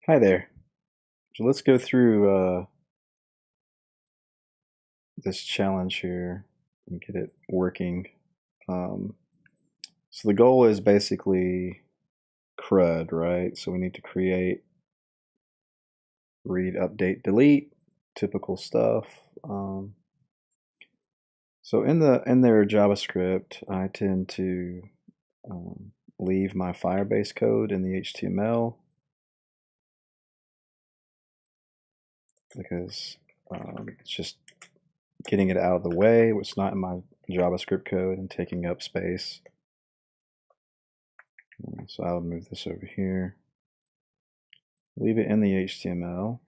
Hi there. So let's go through this challenge here and get it working. So the goal is basically CRUD, right? So we need to create, read, update, delete, typical stuff. So in their JavaScript, I tend to leave my Firebase code in the HTML because it's just getting it out of the way. It's not in my JavaScript code and taking up space. So I'll move this over here. Leave it in the HTML.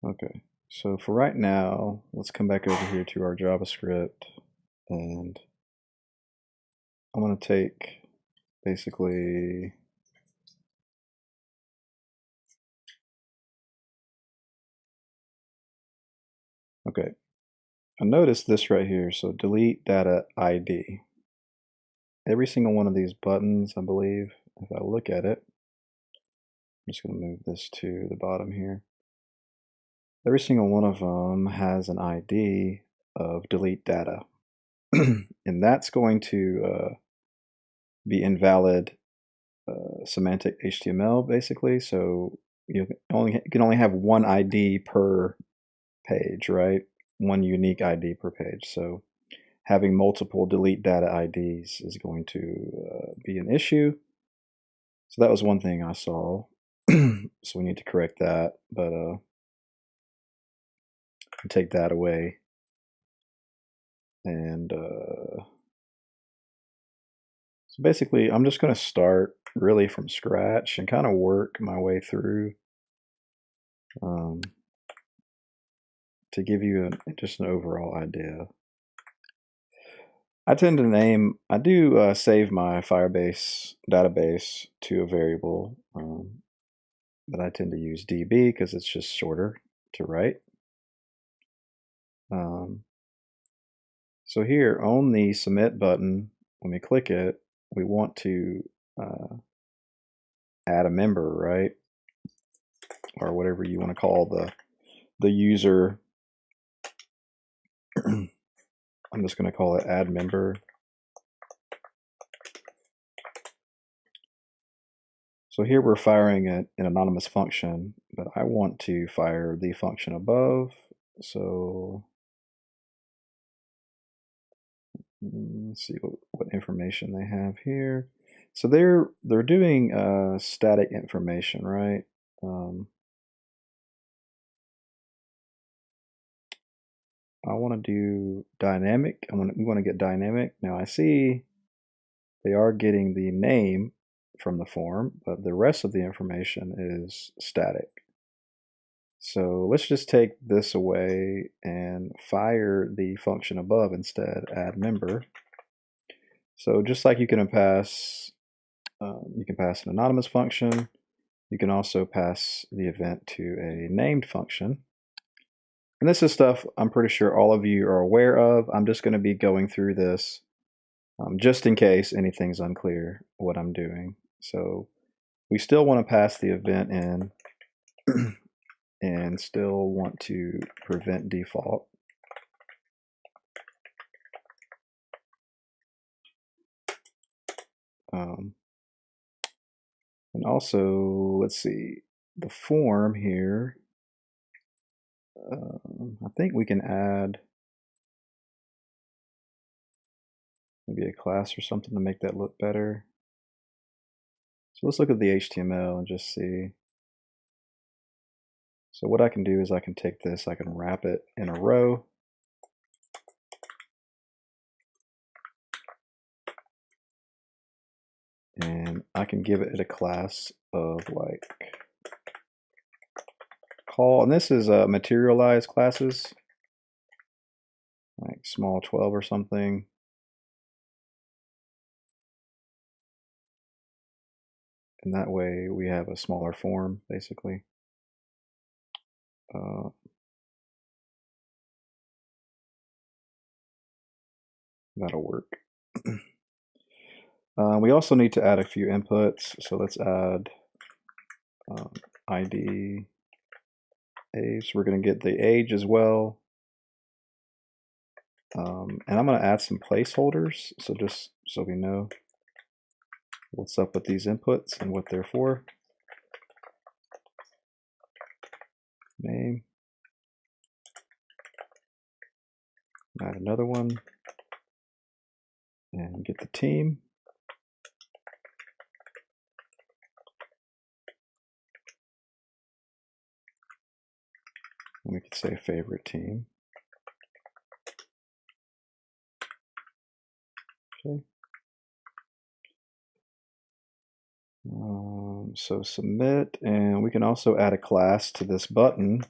Okay, so for right now, let's come back over here to our JavaScript, and I'm going to take basically okay. I noticed this right here. So delete data ID. Every single one of these buttons, I believe, if I look at it, I'm just going to move this to the bottom here. Every single one of them has an ID of delete data. And that's going to be invalid semantic HTML, basically. So you can only have one ID per page, right? One unique ID per page. So having multiple delete data IDs is going to be an issue. So that was one thing I saw. So we need to correct that, but take that away. And so basically, I'm just going to start really from scratch and kind of work my way through to give you just an overall idea. I tend to I do save my Firebase database to a variable, but I tend to use DB because it's just shorter to write. So here on the submit button, when we click it, we want to add a member, right? Or whatever you want to call the user. I'm just going to call it add member. So here we're firing an anonymous function, but I want to fire the function above. So let's see what information they have here. So they're doing static information, right? I want to do dynamic. We want to get dynamic. Now I see they are getting the name from the form, but the rest of the information is static. So let's just take this away and fire the function above instead, add member. So just like you can pass an anonymous function, you can also pass the event to a named function. And this is stuff I'm pretty sure all of you are aware of. I'm just going to be going through this just in case anything's unclear what I'm doing. So we still want to pass the event in and still want to prevent default. And also, let's see, the form here, I think we can add maybe a class or something to make that look better. So let's look at the HTML and just see. So what I can do is I can take this, I can wrap it in a row. And I can give it a class of like call, and this is materialized classes, like small 12 or something. And that way we have a smaller form, basically. That'll work. We also need to add a few inputs, so let's add ID age. We're going to get the age as well. And I'm going to add some placeholders, so just so we know what's up with these inputs and what they're for. Name. Add another one. And get the team. And we could say favorite team. Okay. So submit, and we can also add a class to this button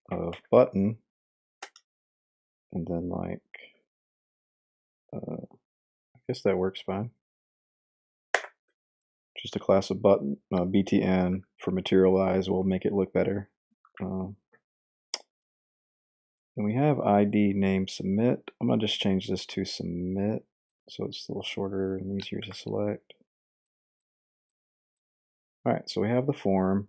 of button, and then like, I guess that works fine. Just a class of button, btn for materialize will make it look better. And we have ID name submit. I'm gonna just change this to submit, so it's a little shorter and easier to select. All right, so we have the form.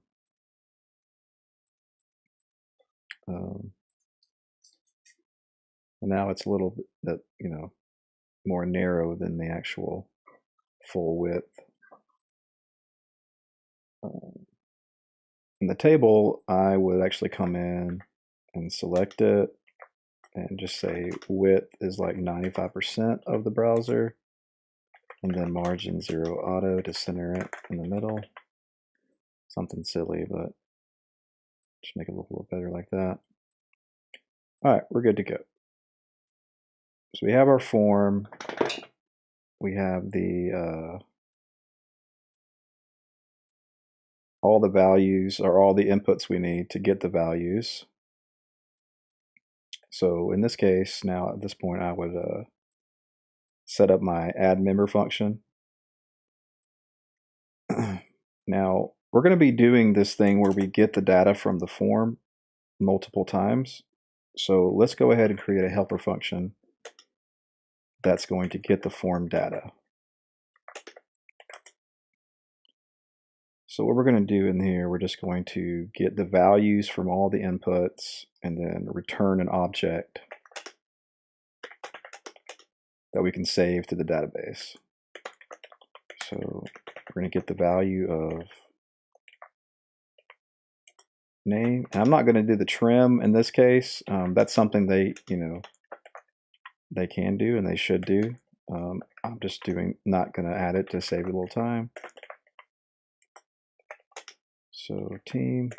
And now it's a little bit, more narrow than the actual full width. In the table, I would actually come in and select it and just say width is like 95% of the browser, and then margin 0 auto to center it in the middle. Something silly, but just make it look a little better like that. All right, we're good to go. So we have our form. We have the all the values, or all the inputs we need to get the values. So in this case, now at this point, I would set up my add member function. Now, we're going to be doing this thing where we get the data from the form multiple times. So let's go ahead and create a helper function that's going to get the form data. So what we're going to do in here, we're just going to get the values from all the inputs and then return an object that we can save to the database. So we're going to get the value of name. And I'm not going to do the trim in this case. That's something they can do and they should do. I'm just not going to add it to save a little time. So team.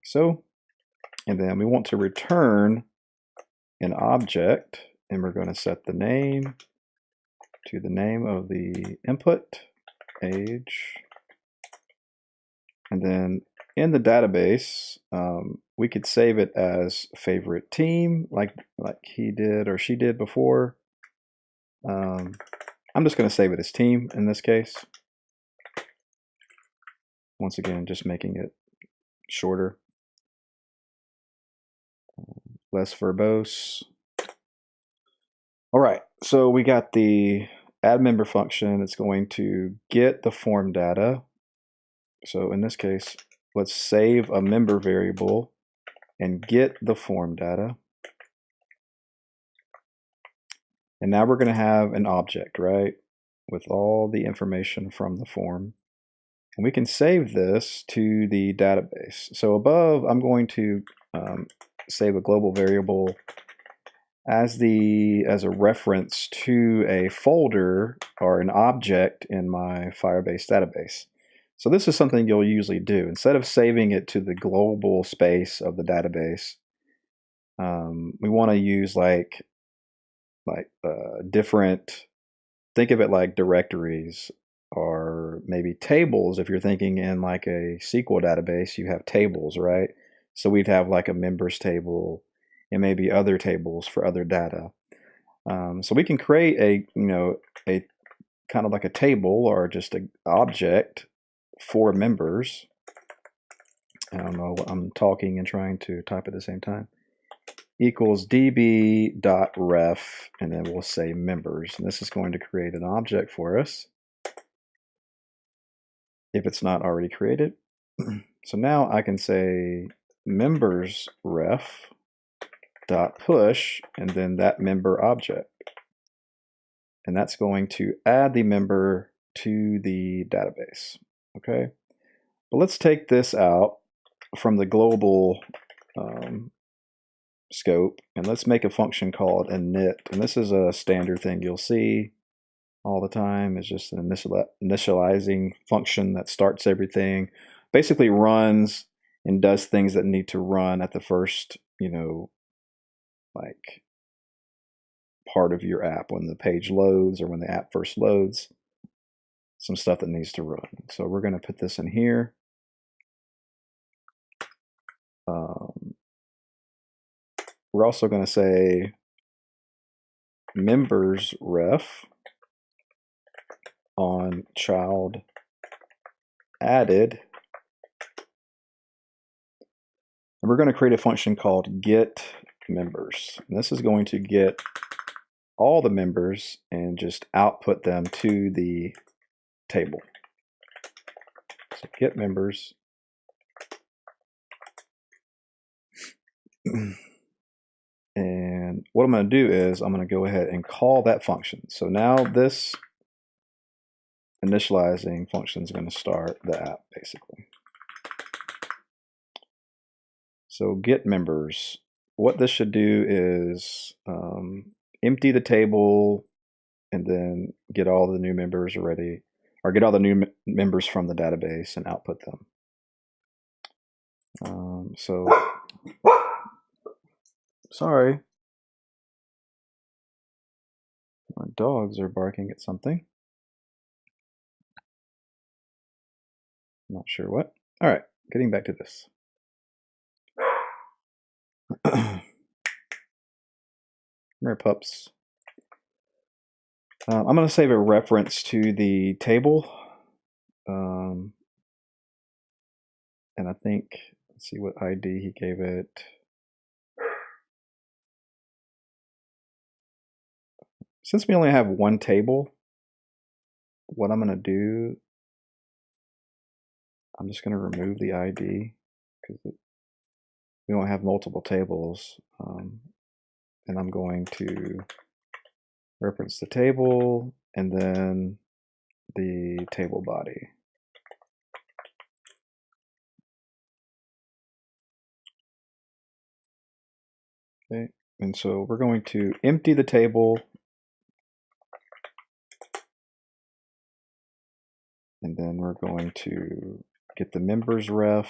So, and then we want to return an object, and we're going to set the name to the name of the input, age. And then in the database, we could save it as favorite team, like he did or she did before. I'm just going to save it as team in this case. Once again, just making it shorter, less verbose. All right, so we got the add member function. It's going to get the form data. So in this case, let's save a member variable and get the form data. And now we're going to have an object, right, with all the information from the form. And we can save this to the database. So above, I'm going to save a global variable as a reference to a folder or an object in my Firebase database. So this is something you'll usually do. Instead of saving it to the global space of the database, we want to use different, think of it like directories or maybe tables. If you're thinking in like a SQL database, you have tables, right? So we'd have like a members table and maybe other tables for other data. So we can create a kind of like a table or just an object for members. I don't know, I'm talking and trying to type at the same time, equals db.ref, and then we'll say members. And this is going to create an object for us if it's not already created. So now I can say members ref dot push, and then that member object. And that's going to add the member to the database. Okay, but let's take this out from the global scope, and let's make a function called init. And this is a standard thing you'll see all the time. It's just an initializing function that starts everything, basically runs and does things that need to run at the first, like part of your app when the page loads or when the app first loads, some stuff that needs to run. So we're going to put this in here. We're also going to say members ref on child added, and we're going to create a function called get members. And this is going to get all the members and just output them to the table. So get members. And what I'm going to do is I'm going to go ahead and call that function. So now this initializing function is going to start the app, basically. So get members. What this should do is empty the table and then get all the new members already, or get all the new members from the database and output them. So sorry, my dogs are barking at something. Not sure what. All right, getting back to this. Mere pups. I'm going to save a reference to the table. And I think, let's see what ID he gave it. Since we only have one table, what I'm going to do, I'm just going to remove the ID because we don't have multiple tables. And I'm going to reference the table and then the table body. Okay, and so we're going to empty the table and then we're going to get the members ref,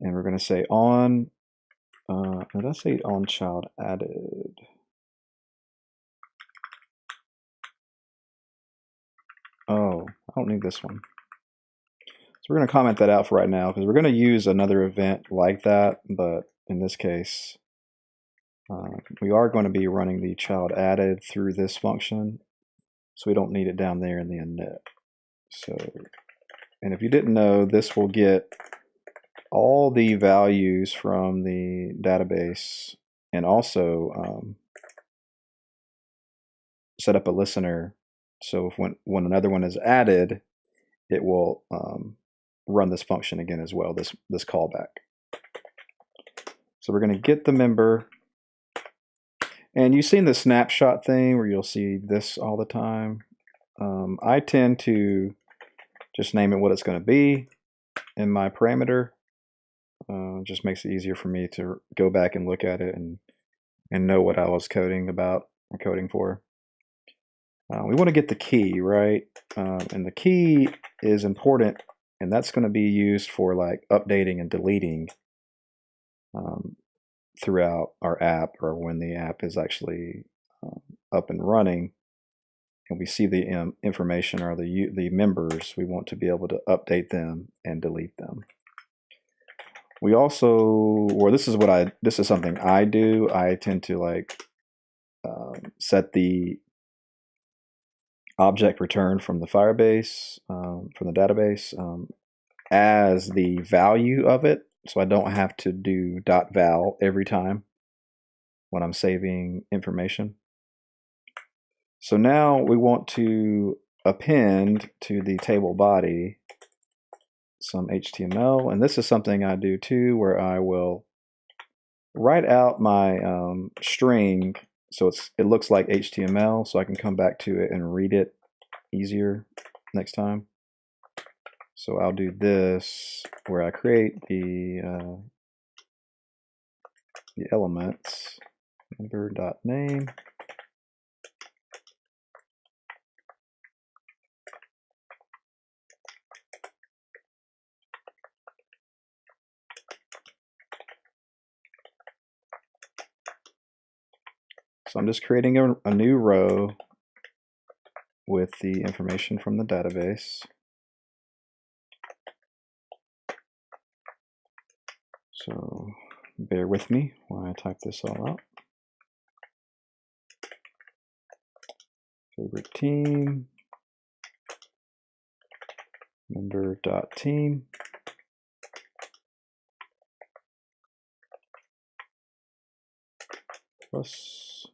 and we're going to say on, did I say on child added? Oh, I don't need this one. So we're going to comment that out for right now because we're going to use another event like that, but in this case, we are going to be running the child added through this function, so we don't need it down there in the init. So, and if you didn't know, this will get all the values from the database and also set up a listener. So if when another one is added, it will run this function again as well, this callback. So we're going to get the member. And you've seen the snapshot thing where you'll see this all the time. I tend to just name it what it's going to be in my parameter. Just makes it easier for me to go back and look at it and know what I was coding about or coding for. We want to get the key, right? And the key is important, and that's going to be used for like updating and deleting throughout our app, or when the app is actually up and running and we see the information or the members, we want to be able to update them and delete them. We also, or this is something I do. I tend to like set the object return from the Firebase, from the database, as the value of it, so I don't have to do .val every time when I'm saving information. So now we want to append to the table body some HTML, and this is something I do too, where I will write out my string so it looks like HTML, so I can come back to it and read it easier next time. So I'll do this where I create the elements, member.name. So I'm just creating a new row with the information from the database. So bear with me while I type this all out. Favorite team, member.team. Plus,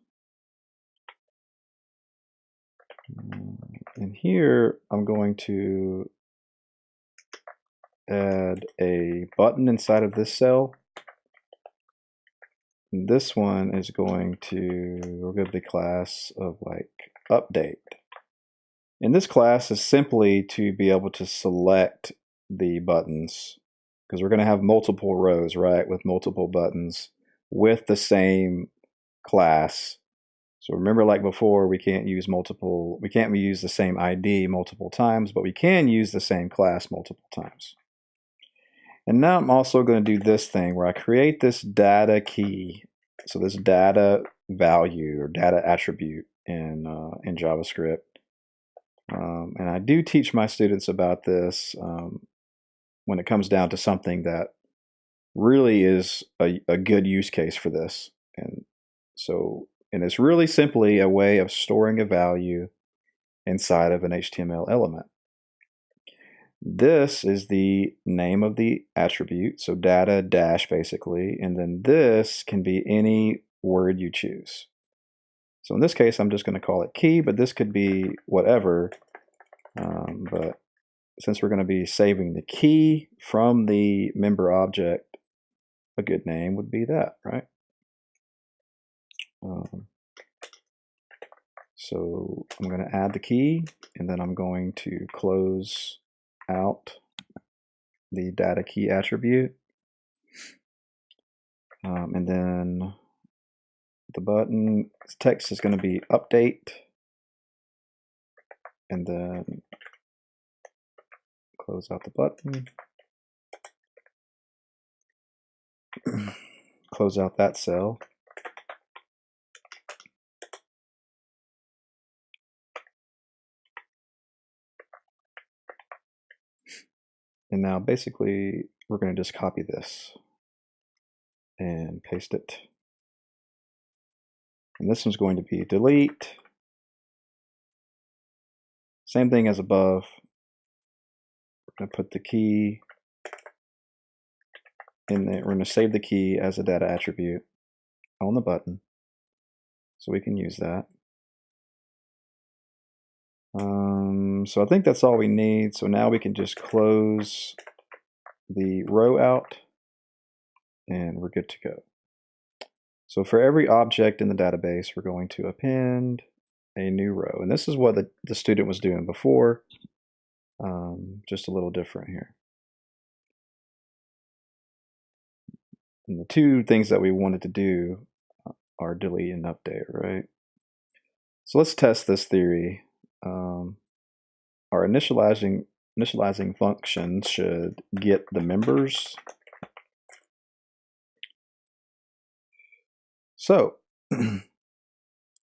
and here I'm going to add a button inside of this cell. And this one is going to, we'll give the class of like update. And this class is simply to be able to select the buttons, because we're going to have multiple rows, right, with multiple buttons with the same class. So remember, like before, we can't use the same ID multiple times, but we can use the same class multiple times. And now I'm also going to do this thing where I create this data key. So this data value or data attribute in JavaScript. And I do teach my students about this when it comes down to something that really is a good use case for this. And it's really simply a way of storing a value inside of an HTML element. This is the name of the attribute, so data dash basically, and then this can be any word you choose. So in this case, I'm just going to call it key, but this could be whatever. But since we're going to be saving the key from the member object, a good name would be that, right? So I'm going to add the key, and then I'm going to close out the data key attribute. And then the button text is going to be update, and then close out the button. Close out that cell. And now basically we're going to just copy this and paste it. And this one's going to be delete. Same thing as above. We're going to put the key in there. We're going to save the key as a data attribute on the button, so we can use that. So I think that's all we need. So now we can just close the row out and we're good to go. So for every object in the database, we're going to append a new row. And this is what the student was doing before, just a little different here. And the two things that we wanted to do are delete and update, right? So let's test this theory. Our initializing function should get the members. So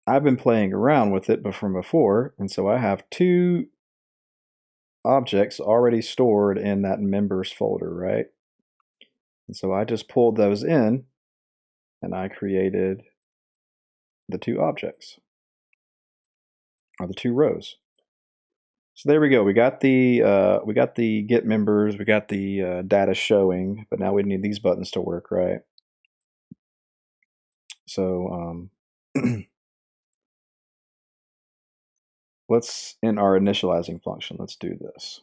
I've been playing around with it from before, and so I have two objects already stored in that members folder, right? And so I just pulled those in and I created the two objects, or the two rows. So there we go. We got the get members, we got the data showing, but now we need these buttons to work, right? So let's, in our initializing function, let's do this.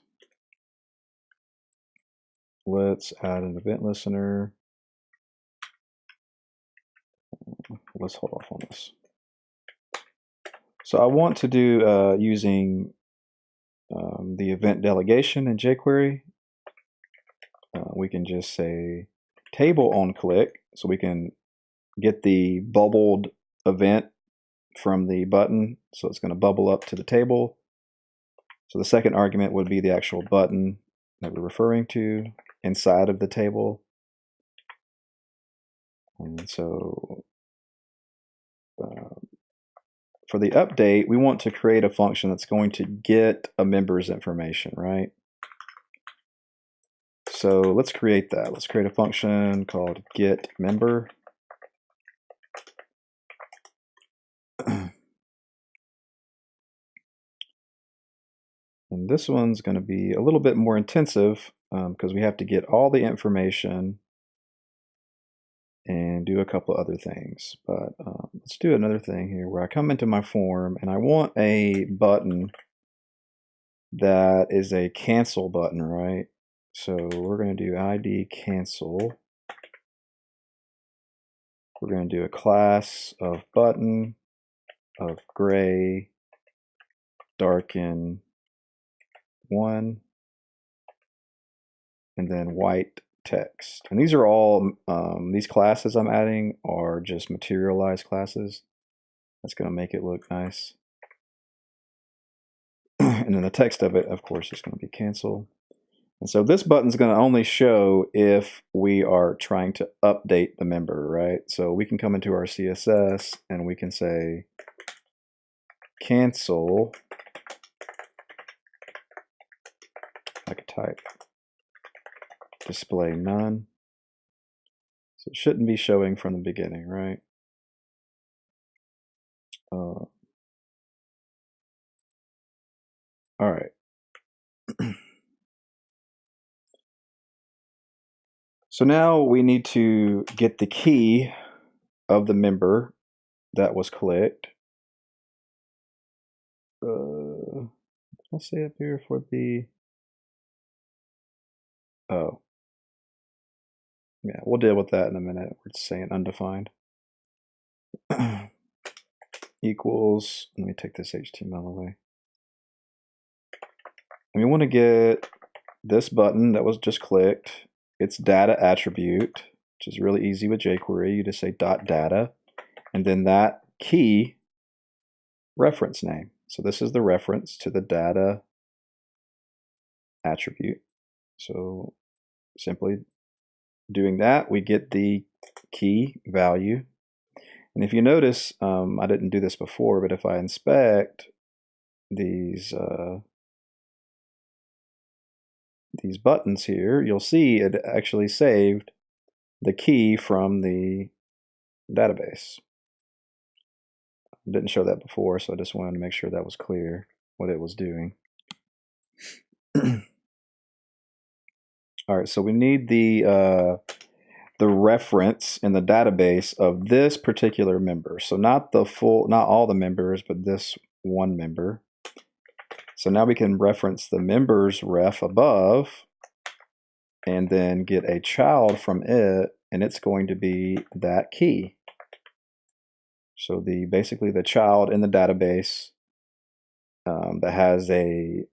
Let's add an event listener. Let's hold off on this. So I want to do using the event delegation in jQuery. We can just say table on click, so we can get the bubbled event from the button. So it's going to bubble up to the table. So the second argument would be the actual button that we're referring to inside of the table. And so for the update, we want to create a function that's going to get a member's information, right? So let's create that. Let's create a function called getMember. And this one's going to be a little bit more intensive because we have to get all the information and do a couple other things. But let's do another thing here where I come into my form and I want a button that is a cancel button, right? So we're going to do ID cancel. We're going to do a class of button of gray darken 1 and then white text. And these are all, these classes I'm adding are just materialized classes. That's going to make it look nice. And then the text of it, of course, is going to be cancel. And so this button is going to only show if we are trying to update the member, right? So we can come into our CSS and we can say cancel. I could type display none. So it shouldn't be showing from the beginning, right? All right. So now we need to get the key of the member that was clicked. Let's say up here for the, oh, yeah, we'll deal with that in a minute. We're saying undefined. Equals, let me take this HTML away. And we want to get this button that was just clicked, its data attribute, which is really easy with jQuery. You just say .data, and then that key reference name. So this is the reference to the data attribute. So simply doing that, we get the key value. And if you notice, I didn't do this before, but if I inspect these buttons here, you'll see it actually saved the key from the database. I didn't show that before, so I just wanted to make sure that was clear what it was doing. All right, so we need the reference in the database of this particular member. So not all the members, but this one member. So now we can reference the members ref above and then get a child from it, and it's going to be that key. So basically the child in the database that has a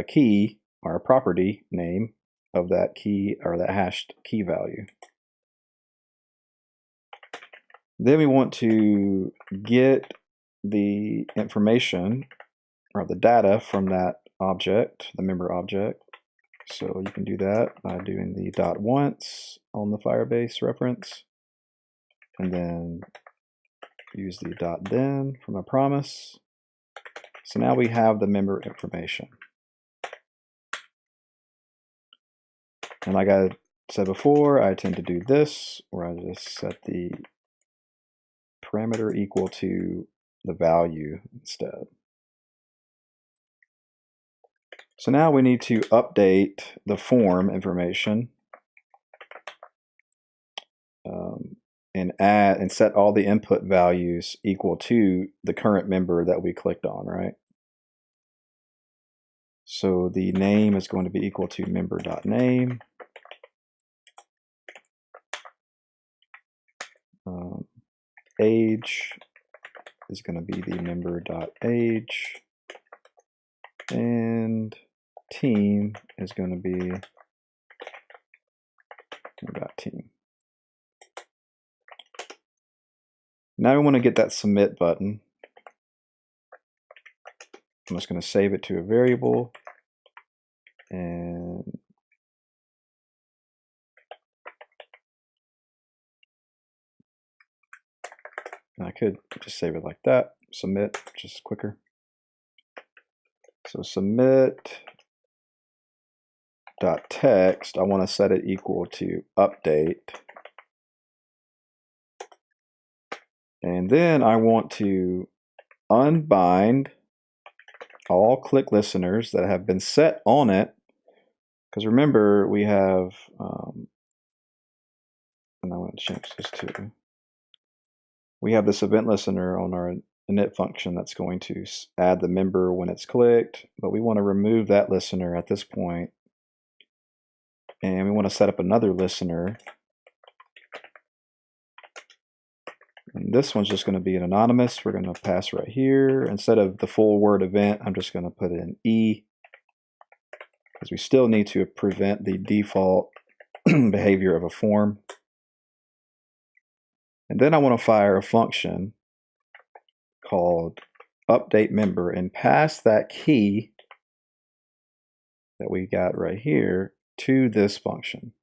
key or a property name of that key or that hashed key value. Then we want to get the information or the data from that object, the member object. So you can do that by doing the .once on the Firebase reference, and then use the .then from a promise. So now we have the member information. And like I said before, I tend to do this, where I just set the parameter equal to the value instead. So now we need to update the form information and add and set all the input values equal to the current member that we clicked on, right? So the name is going to be equal to member.name. Age is going to be the member.age. And team is going to be member.team. Now we want to get that submit button. I'm just going to save it to a variable, and I could just save it like that. Submit, just quicker. So submit.text, I want to set it equal to update. And then I want to unbind all click listeners that have been set on it. Because remember, we have, and I want to change this too. We have this event listener on our init function that's going to add the member when it's clicked, but we want to remove that listener at this point. And we want to set up another listener. And this one's just going to be an anonymous. We're going to pass right here. Instead of the full word event, I'm just going to put in E, because we still need to prevent the default behavior of a form. And then I want to fire a function called update member and pass that key that we got right here to this function.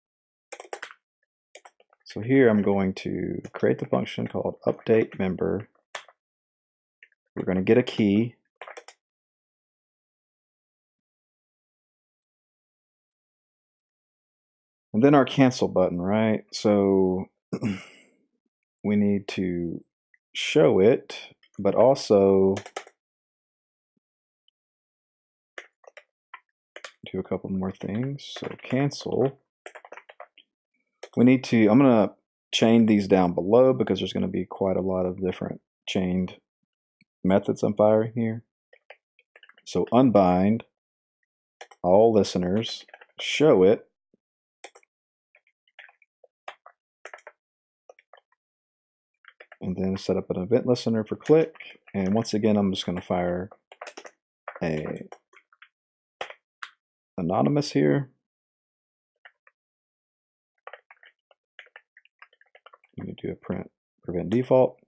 So here I'm going to create the function called update member. We're going to get a key. And then our cancel button, right? So we need to show it, but also do a couple more things. So cancel. We need to, I'm going to chain these down below because there's going to be quite a lot of different chained methods I'm firing here. So unbind all listeners, show it, and then set up an event listener for click. And once again, I'm just going to fire a anonymous here. I'm going to do a prevent default.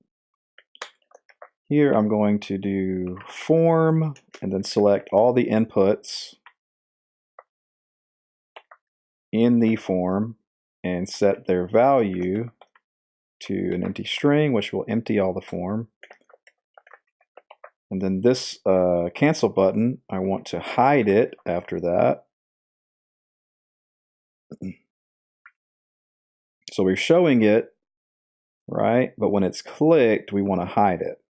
Here I'm going to do form and then select all the inputs in the form and set their value to an empty string, which will empty all the form. And then this cancel button, I want to hide it after that. So we're showing it, right? But when it's clicked, we want to hide it.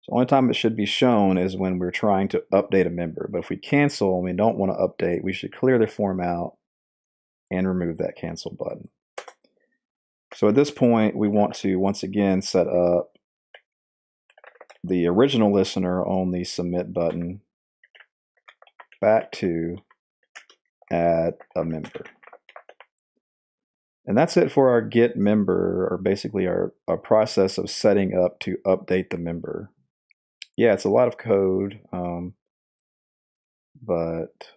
So the only time it should be shown is when we're trying to update a member. But if we cancel and we don't want to update, we should clear the form out and remove that cancel button. So at this point, we want to once again set up the original listener on the submit button back to add a member. And that's it for our get member, or basically our process of setting up to update the member. Yeah, it's a lot of code, but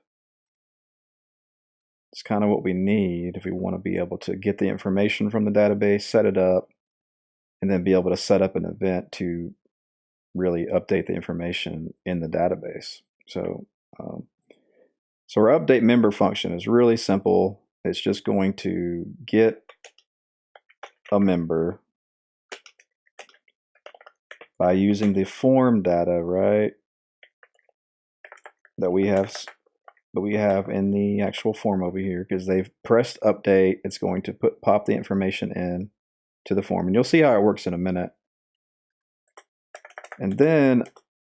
it's kind of what we need if we want to be able to get the information from the database, set it up, and then be able to set up an event to really update the information in the database. So, so our update member function is really simple. It's just going to get a member by using the form data, right, that we have in the actual form over here, because they've pressed update. It's going to pop the information in to the form, and you'll see how it works in a minute. And then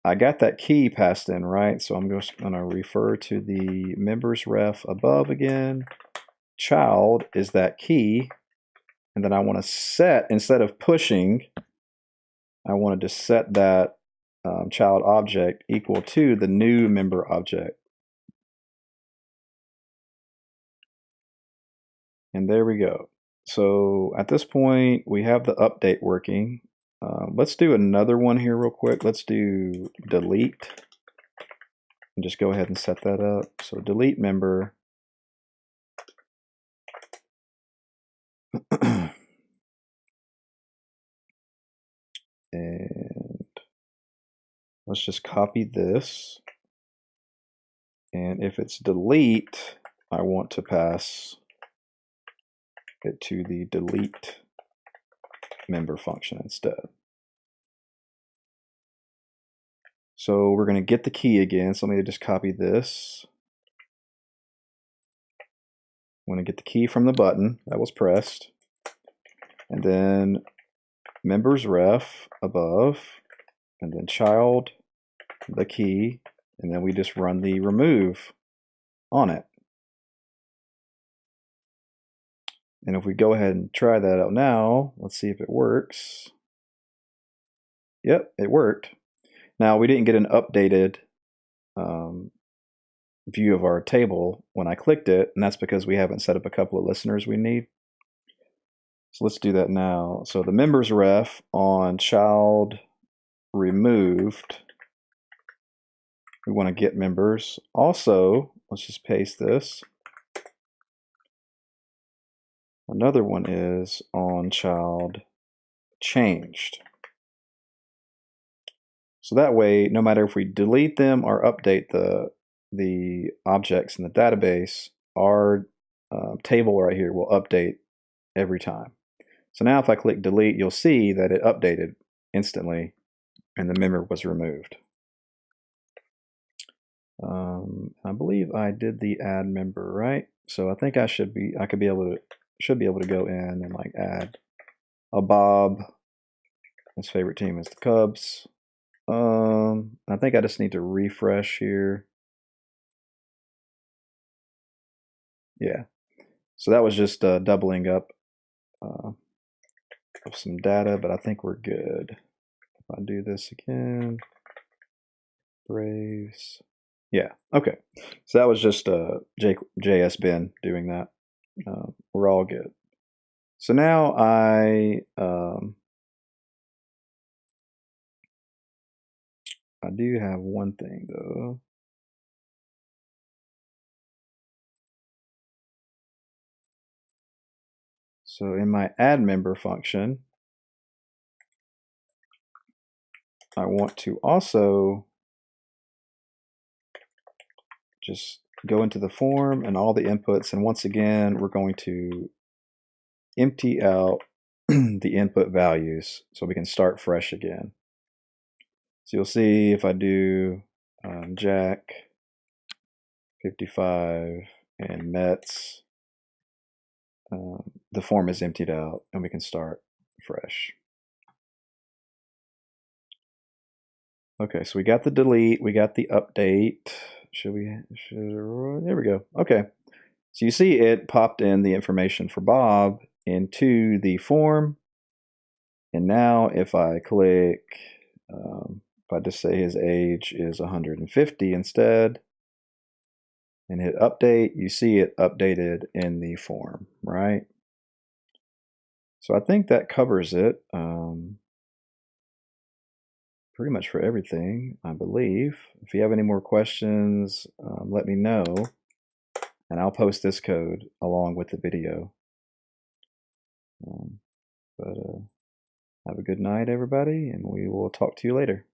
I got that key passed in, right? So I'm just going to refer to the members ref above again. Child is that key. And then I want to set, instead of pushing, I wanted to set that child object equal to the new member object. And there we go. So at this point, we have the update working. Let's do another one here real quick. Let's do delete. And just go ahead and set that up. So delete member. And let's just copy this. And if it's delete, I want to pass it to the delete member function instead. So we're going to get the key again. So let me just copy this. I'm going to get the key from the button that was pressed. And then members ref above, and then child, the key, and then we just run the remove on it. And if we go ahead and try that out now, let's see if it works. Yep, it worked. Now we didn't get an updated view of our table when I clicked it, and that's because we haven't set up a couple of listeners we need. So let's do that now. So the members ref on child removed, we want to get members. Also, let's just paste this. Another one is on child changed. So that way, no matter if we delete them or update the objects in the database, our table right here will update every time. So now if I click delete, you'll see that it updated instantly and the member was removed. I believe I did the add member, right? So I think I should be able to go in and like add a Bob. His favorite team is the Cubs. I think I just need to refresh here. Yeah. So that was just doubling up of some data, but I think we're good. If I do this again, Braves. Yeah, okay. So that was just JS Ben doing that. We're all good. So now I do have one thing though. So in my add member function, I want to also just go into the form and all the inputs. And once again, we're going to empty out the input values so we can start fresh again. So you'll see if I do Jack 55 and Mets, the form is emptied out and we can start fresh. Okay, so we got the delete, we got the update. There we go. Okay, so you see it popped in the information for Bob into the form. And now if I click, if I just say his age is 150 instead, and hit update, you see it updated in the form, right? So I think that covers it pretty much for everything, I believe. If you have any more questions, let me know, and I'll post this code along with the video. Have a good night, everybody, and we will talk to you later.